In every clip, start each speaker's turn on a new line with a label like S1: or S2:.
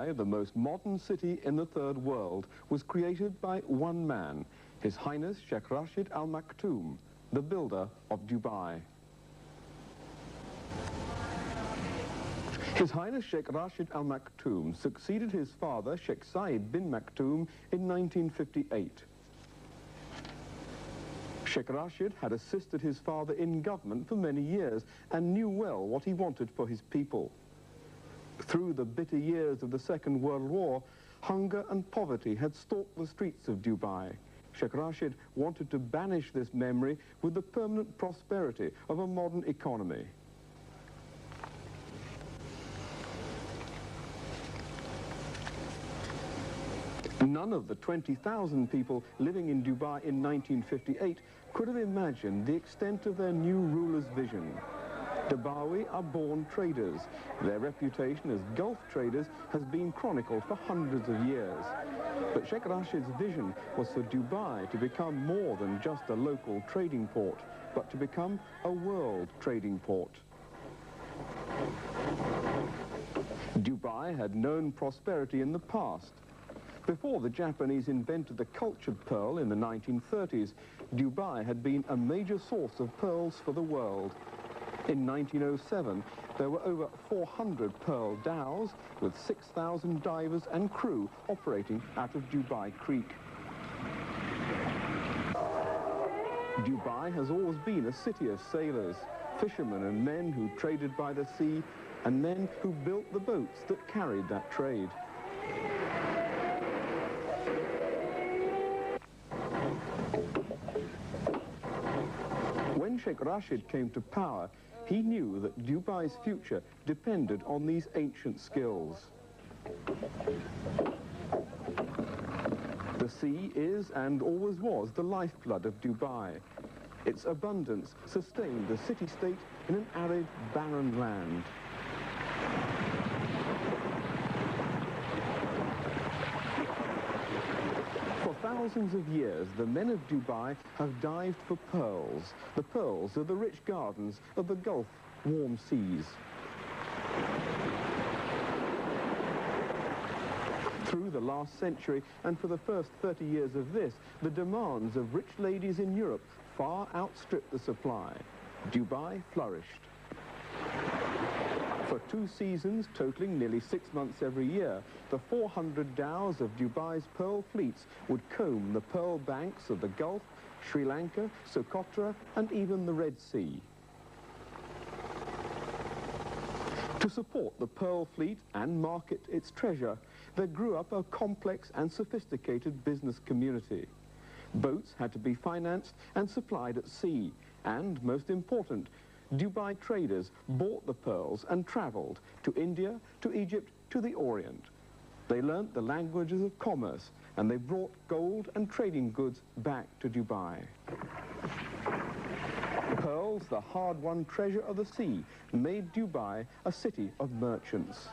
S1: Dubai, the most modern city in the third world, was created by one man, His Highness Sheikh Rashid Al Maktoum, the builder of Dubai. His Highness Sheikh Rashid Al Maktoum succeeded his father, Sheikh Zayed bin Maktoum, in 1958. Sheikh Rashid had assisted his father in government for many years and knew well what he wanted for his people. Through the bitter years of the Second World War, hunger and poverty had stalked the streets of Dubai. Sheikh Rashid wanted to banish this memory with the permanent prosperity of a modern economy. None of the 20,000 people living in Dubai in 1958 could have imagined the extent of their new ruler's vision. Dubawi are born traders. Their reputation as Gulf traders has been chronicled for hundreds of years. But Sheikh Rashid's vision was for Dubai to become more than just a local trading port, but to become a world trading port. Dubai had known prosperity in the past. Before the Japanese invented the cultured pearl in the 1930s, Dubai had been a major source of pearls for the world. In 1907, there were over 400 pearl dhows with 6,000 divers and crew operating out of Dubai Creek. Dubai has always been a city of sailors, fishermen and men who traded by the sea, and men who built the boats that carried that trade. When Sheikh Rashid came to power, he knew that Dubai's future depended on these ancient skills. The sea is and always was the lifeblood of Dubai. Its abundance sustained the city-state in an arid, barren land. For thousands of years, the men of Dubai have dived for pearls. The pearls are the rich gardens of the Gulf warm seas. Through the last century, and for the first 30 years of this, the demands of rich ladies in Europe far outstripped the supply. Dubai flourished. For 2 seasons, totaling nearly 6 months every year, the 400 dhows of Dubai's pearl fleets would comb the pearl banks of the Gulf, Sri Lanka, Socotra, and even the Red Sea. To support the pearl fleet and market its treasure, there grew up a complex and sophisticated business community. Boats had to be financed and supplied at sea, and, most important, Dubai traders bought the pearls and travelled to India, to Egypt, to the Orient. They learnt the languages of commerce, and they brought gold and trading goods back to Dubai. Pearls, the hard-won treasure of the sea, made Dubai a city of merchants.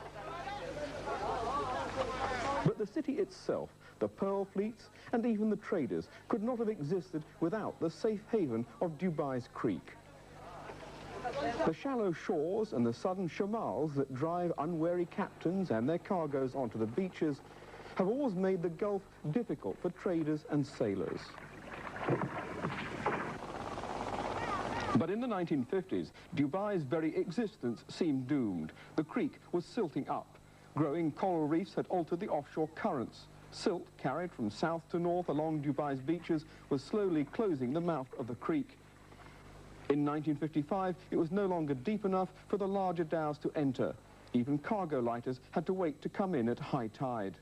S1: But the city itself, the pearl fleets, and even the traders could not have existed without the safe haven of Dubai's creek. The shallow shores and the sudden shamals that drive unwary captains and their cargoes onto the beaches have always made the Gulf difficult for traders and sailors. But in the 1950s, Dubai's very existence seemed doomed. The creek was silting up. Growing coral reefs had altered the offshore currents. Silt, carried from south to north along Dubai's beaches, was slowly closing the mouth of the creek. In 1955, it was no longer deep enough for the larger dhows to enter. Even cargo lighters had to wait to come in at high tide.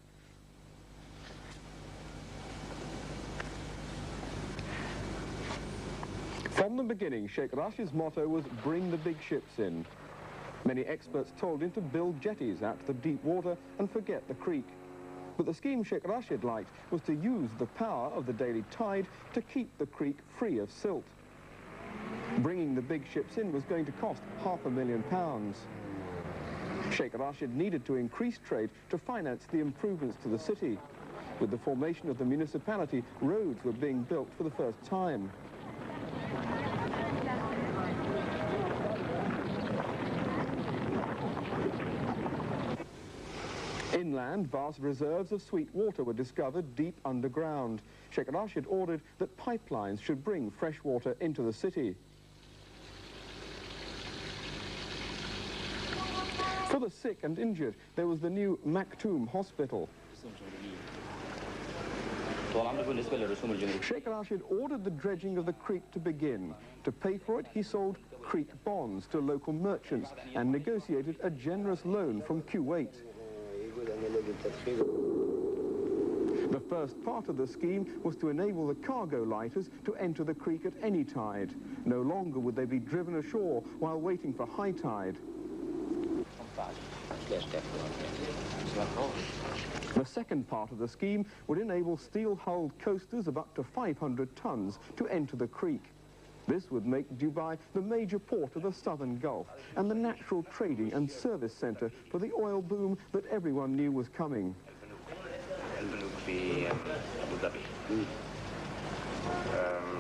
S1: From the beginning, Sheikh Rashid's motto was, "Bring the big ships in." Many experts told him to build jetties out to the deep water and forget the creek. But the scheme Sheikh Rashid liked was to use the power of the daily tide to keep the creek free of silt. Bringing the big ships in was going to cost £500,000. Sheikh Rashid needed to increase trade to finance the improvements to the city. With the formation of the municipality, roads were being built for the first time. In inland, vast reserves of sweet water were discovered deep underground. Sheikh Rashid ordered that pipelines should bring fresh water into the city. For the sick and injured, there was the new Maktoum Hospital. Sheikh Rashid ordered the dredging of the creek to begin. To pay for it, he sold creek bonds to local merchants and negotiated a generous loan from Kuwait. The first part of the scheme was to enable the cargo lighters to enter the creek at any tide. No longer would they be driven ashore while waiting for high tide. The second part of the scheme would enable steel-hulled coasters of up to 500 tons to enter the creek. This would make Dubai the major port of the southern Gulf and the natural trading and service centre for the oil boom that everyone knew was coming.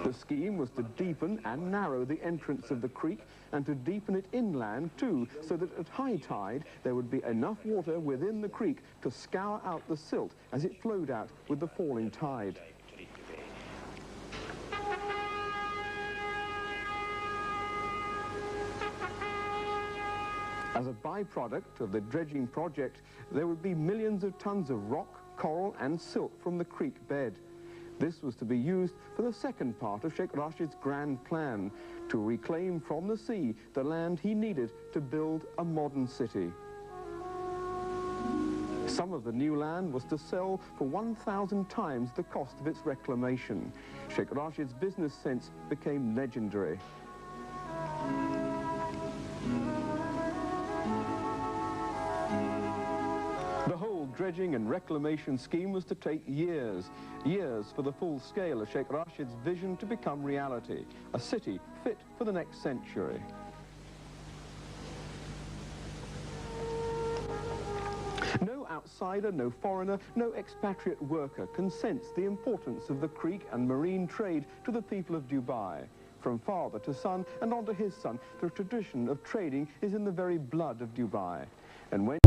S1: The scheme was to deepen and narrow the entrance of the creek and to deepen it inland too, so that at high tide there would be enough water within the creek to scour out the silt as it flowed out with the falling tide. As a byproduct of the dredging project, there would be millions of tons of rock, coral and silt from the creek bed. This was to be used for the second part of Sheikh Rashid's grand plan, to reclaim from the sea the land he needed to build a modern city. Some of the new land was to sell for 1,000 times the cost of its reclamation. Sheikh Rashid's business sense became legendary. The whole dredging and reclamation scheme was to take years for the full scale of Sheikh Rashid's vision to become reality, a city fit for the next century. No outsider, no foreigner, no expatriate worker can sense the importance of the creek and marine trade to the people of Dubai. From father to son and on to his son, the tradition of trading is in the very blood of Dubai. And when